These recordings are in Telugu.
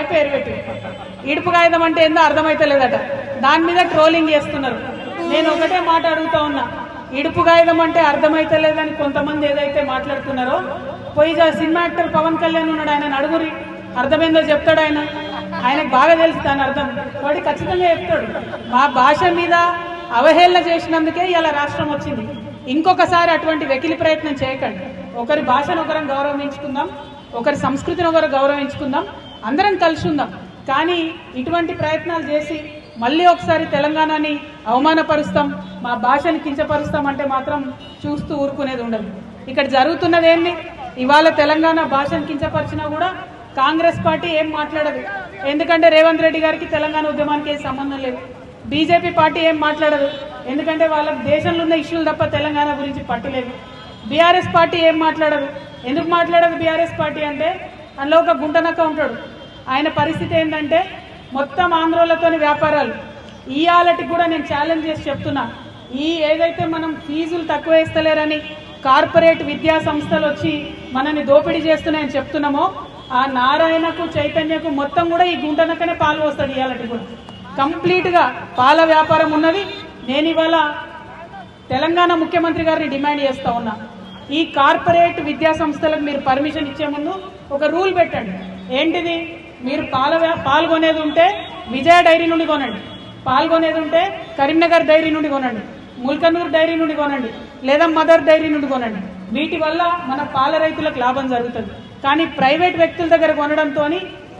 అని పేరు పెట్టి ఇడుపు కాగితం అంటే ఏందో అర్థమైతలేదట. దాని మీద ట్రోలింగ్ చేస్తున్నారు. నేను ఒకటే మాట అడుగుతా ఉన్నా, ఇడుపు కాగితం అంటే అర్థమైతలేదని కొంతమంది ఏదైతే మాట్లాడుతున్నారో పోయి సినిమా యాక్టర్ పవన్ కళ్యాణ్ ఉన్నాడు, ఆయన అడుగురి అర్థమైందో చెప్తాడు. ఆయనకు బాగా తెలుసు దాని అర్థం, వాడు ఖచ్చితంగా చెప్తాడు. మా భాష మీద అవహేళన చేసినందుకే ఇలా రాష్ట్రం వచ్చింది. ఇంకొకసారి అటువంటి వెకిలి ప్రయత్నం చేయకండి. ఒకరి భాషను ఒకరం గౌరవించుకుందాం, ఒకరి సంస్కృతిని ఒకరు గౌరవించుకుందాం, అందరం కలిసి ఉందాం. కానీ ఇటువంటి ప్రయత్నాలు చేసి మళ్ళీ ఒకసారి తెలంగాణని అవమానపరుస్తాం, మా భాషని కించపరుస్తాం అంటే మాత్రం చూస్తూ ఊరుకునేది ఉండదు. ఇక్కడ జరుగుతున్నది ఏంటి, ఇవాళ తెలంగాణ భాషను కించపరిచినా కూడా కాంగ్రెస్ పార్టీ ఏం మాట్లాడదు. ఎందుకంటే రేవంత్ రెడ్డి గారికి తెలంగాణ ఉద్యమానికి ఏం సంబంధం లేదు. బీజేపీ పార్టీ ఏం మాట్లాడదు, ఎందుకంటే వాళ్ళకి దేశంలో ఉన్న ఇష్యూలు తప్ప తెలంగాణ గురించి పట్టలేదు. బీఆర్ఎస్ పార్టీ ఏం మాట్లాడదు. ఎందుకు మాట్లాడదు బీఆర్ఎస్ పార్టీ అంటే అందులో ఒక గుంటనక్క ఉంటాడు. ఆయన పరిస్థితి ఏంటంటే మొత్తం ఆంధ్రోలతోని వ్యాపారాలు. ఇయాలటికి కూడా నేను ఛాలెంజ్ చేసి చెప్తున్నా, ఏదైతే మనం ఫీజులు తక్కువ వేస్తలేరని కార్పొరేట్ విద్యా సంస్థలు వచ్చి మనల్ని దోపిడీ చేస్తున్నాయని చెప్తున్నామో, ఆ నారాయణకు చైతన్యకు మొత్తం కూడా ఈ గుంటనక్కనే పాలు వస్తాడు. ఇయాలటికి కూడా కంప్లీట్గా పాల వ్యాపారం ఉన్నది. నేను ఇవాళ తెలంగాణ ముఖ్యమంత్రి గారిని డిమాండ్ చేస్తా ఉన్నా, ఈ కార్పొరేట్ విద్యా సంస్థలకు మీరు పర్మిషన్ ఇచ్చే ముందు ఒక రూల్ పెట్టండి. ఏంటిది, మీరు పాల్గొనేది ఉంటే విజయ డైరీ నుండి కొనండి, పాల్గొనేది ఉంటే కరీంనగర్ డైరీ నుండి కొనండి, ముల్కనూర్ డైరీ నుండి కొనండి, లేదా మదర్ డైరీ నుండి కొనండి. వీటి వల్ల మన పాల రైతులకు లాభం జరుగుతుంది. కానీ ప్రైవేట్ వ్యక్తుల దగ్గర కొనడంతో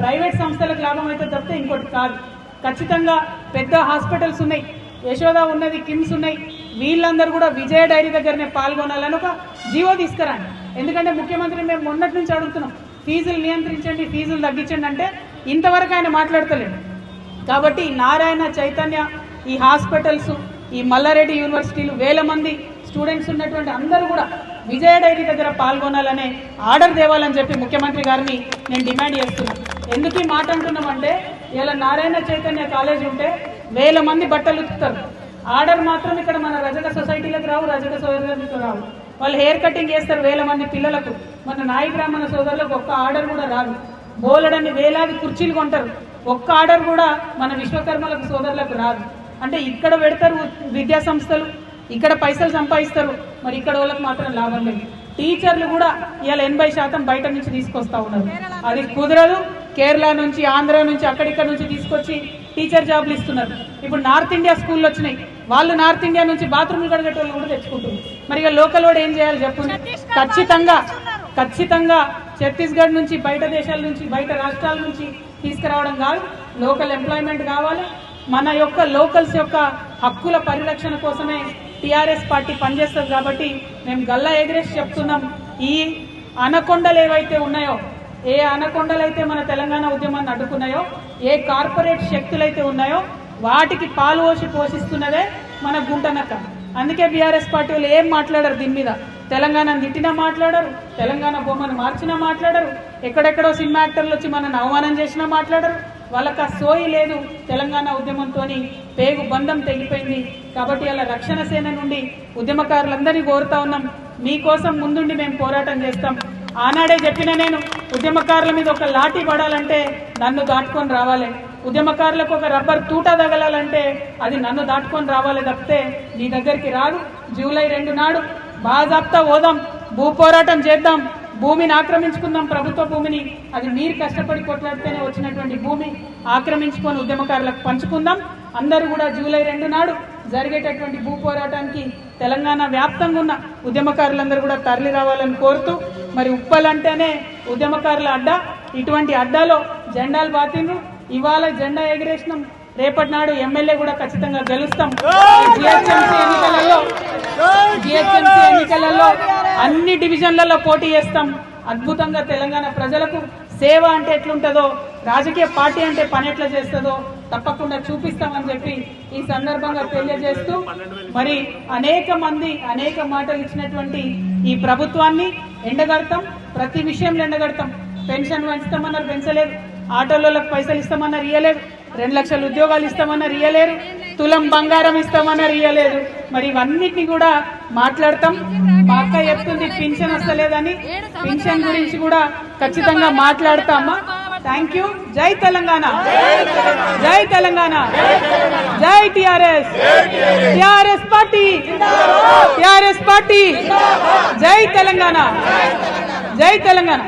ప్రైవేట్ సంస్థలకు లాభం అయితే తప్పితే ఇంకోటి కాదు. ఖచ్చితంగా పెద్ద హాస్పిటల్స్ ఉన్నాయి, యశోద ఉన్నది, కిమ్స్ ఉన్నాయి, వీళ్ళందరూ కూడా విజయ డైరీ దగ్గరనే పాల్గొనాలని ఒక జీవో తీసుకురండి. ఎందుకంటే ముఖ్యమంత్రి మేము మొన్నటి నుంచి అడుగుతున్నాం, ఫీజులు నియంత్రించండి, ఫీజులు తగ్గించండి అంటే ఇంతవరకు ఆయన మాట్లాడతలేడు. కాబట్టి నారాయణ చైతన్య, ఈ హాస్పిటల్స్, ఈ మల్లారెడ్డి యూనివర్సిటీలు, వేల మంది స్టూడెంట్స్ ఉన్నటువంటి అందరూ కూడా విజయ డైరీ దగ్గర పాల్గొనాలనే ఆర్డర్ తేవాలని చెప్పి ముఖ్యమంత్రి గారిని నేను డిమాండ్ చేస్తున్నాను. ఎందుకు ఈ మాట అంటున్నామంటే, ఇలా నారాయణ చైతన్య కాలేజ్ ఉంటే వేల మంది బట్టలు ఉతుకుతారు. ఆర్డర్ మాత్రం ఇక్కడ మన రజక సొసైటీలకు రావు, రజక సోదరులకు రావు. వాళ్ళు హెయిర్ కటింగ్ చేస్తారు వేల మంది పిల్లలకు. మన నాయి బ్రాహ్మణ సోదరులకు ఒక్క ఆర్డర్ కూడా రాదు. బోలెడన్ని వేలాది కుర్చీలు కొంటారు, ఒక్క ఆర్డర్ కూడా మన విశ్వకర్మలకు సోదరులకు రాదు. అంటే ఇక్కడ పెడతారు విద్యా సంస్థలు, ఇక్కడ పైసలు సంపాదిస్తారు, మరి ఇక్కడ వాళ్ళకి మాత్రం లాభం లేదు. టీచర్లు కూడా ఇవాళ 80% బయట నుంచి తీసుకొస్తా ఉన్నారు. అది కుదరదు. కేరళ నుంచి, ఆంధ్ర నుంచి, అక్కడిక్కడ నుంచి తీసుకొచ్చి టీచర్ జాబ్లు ఇస్తున్నారు. ఇప్పుడు నార్త్ ఇండియా స్కూళ్ళు వచ్చినాయి, వాళ్ళు నార్త్ ఇండియా నుంచి బాత్రూమ్లు కడిగేట వాళ్ళు కూడా తెచ్చుకుంటున్నారు. మరి ఇక లోకల్ వాడు ఏం చేయాలి చెప్పండి? ఖచ్చితంగా ఛత్తీస్గఢ్ నుంచి, బయట దేశాల నుంచి, బయట రాష్ట్రాల నుంచి తీసుకురావడం కాదు, లోకల్ ఎంప్లాయ్మెంట్ కావాలి. మన యొక్క లోకల్స్ యొక్క హక్కుల పరిరక్షణ కోసమే టీఆర్ఎస్ పార్టీ పనిచేస్తుంది. కాబట్టి మేము గల్లా ఎగిరేసి చెప్తున్నాం, ఈ అనకొండలు ఏవైతే ఉన్నాయో, ఏ అనకొండలైతే మన తెలంగాణ ఉద్యమాన్ని అడ్డుకున్నాయో, ఏ కార్పొరేట్ శక్తులైతే ఉన్నాయో వాటికి పాలు పోషిస్తున్నదే మన గుంటనక్క. అందుకే బీఆర్ఎస్ పార్టీ వాళ్ళు ఏం మాట్లాడరు దీని మీద. తెలంగాణను తిట్టినా మాట్లాడరు, తెలంగాణ బొమ్మను మార్చినా మాట్లాడరు, ఎక్కడెక్కడో సినిమా యాక్టర్లు వచ్చి మనల్ని అవమానం చేసినా మాట్లాడరు. వాళ్ళకి ఆ సోయి లేదు. తెలంగాణ ఉద్యమంతో పేగు బంధం తెగిపోయింది. కాబట్టి అలా రక్షణ సేన నుండి ఉద్యమకారులందరినీ కోరుతా ఉన్నాం, మీకోసం ముందుండి మేము పోరాటం చేస్తాం. ఆనాడే చెప్పిన నేను, ఉద్యమకారుల మీద ఒక లాఠీ పడాలంటే నన్ను దాటుకొని రావాలి, ఉద్యమకారులకు ఒక రబ్బర్ తూట తగలాలంటే అది నన్ను దాటుకొని రావాలి తప్పితే నీ దగ్గరికి రాదు. జూలై 2 నాడు బాజాప్తా పోదాం, భూ పోరాటం చేద్దాం, భూమిని ఆక్రమించుకుందాం, ప్రభుత్వ భూమిని. అది మీరు కష్టపడి కొట్లాడితేనే వచ్చినటువంటి భూమి ఆక్రమించుకొని ఉద్యమకారులకు పంచుకుందాం. అందరూ కూడా జూలై 2 నాడు జరిగేటటువంటి భూ పోరాటానికి తెలంగాణ వ్యాప్తంగా ఉన్న ఉద్యమకారులందరూ కూడా తరలి రావాలని కోరుతూ, మరి ఉప్పల్ అంటేనే ఉద్యమకారుల అడ్డా, ఇటువంటి అడ్డాలో జెండాలు బాతిండ్రు. ఇవాళ జెండా ఎగిరేసినాం, రేపటి నాడు ఎమ్మెల్యే కూడా ఖచ్చితంగా గెలుస్తాం. జిహెచ్ఎంసీ ఎన్నికలలో అన్ని డివిజన్లలో పోటీ చేస్తాం. అద్భుతంగా తెలంగాణ ప్రజలకు సేవ అంటే ఎట్లుంటుందో, రాజకీయ పార్టీ అంటే పని ఎట్లా చేస్తుందో తప్పకుండా చూపిస్తామని చెప్పి ఈ సందర్భంగా తెలియజేస్తూ, మరి అనేక మంది అనేక మాటలు ఇచ్చినటువంటి ఈ ప్రభుత్వాన్ని ఎండగడతాం, ప్రతి విషయంలో ఎండగడతాం. పెన్షన్ పెంచుతామన్నారు, పెంచలేదు. ఆటోలకు పైసలు ఇస్తామన్నారు, ఇయ్యలేదు. 2 లక్షల ఉద్యోగాలు ఇస్తామన్నారు, ఇయ్యలేరు. తులం బంగారం ఇస్తామన్నారు, ఇయ్యలేదు. మరి ఇవన్నిటిని కూడా మాట్లాడతాం. మా అక్క చెప్తుంది పింఛన్ వస్తలేదని, పింఛన్ గురించి కూడా ఖచ్చితంగా మాట్లాడతామా. Thank you. జై తెలంగాణ, జై తెలంగాణ, జై TRS, TRS party, TRS party, జై తెలంగాణ, జై తెలంగాణ.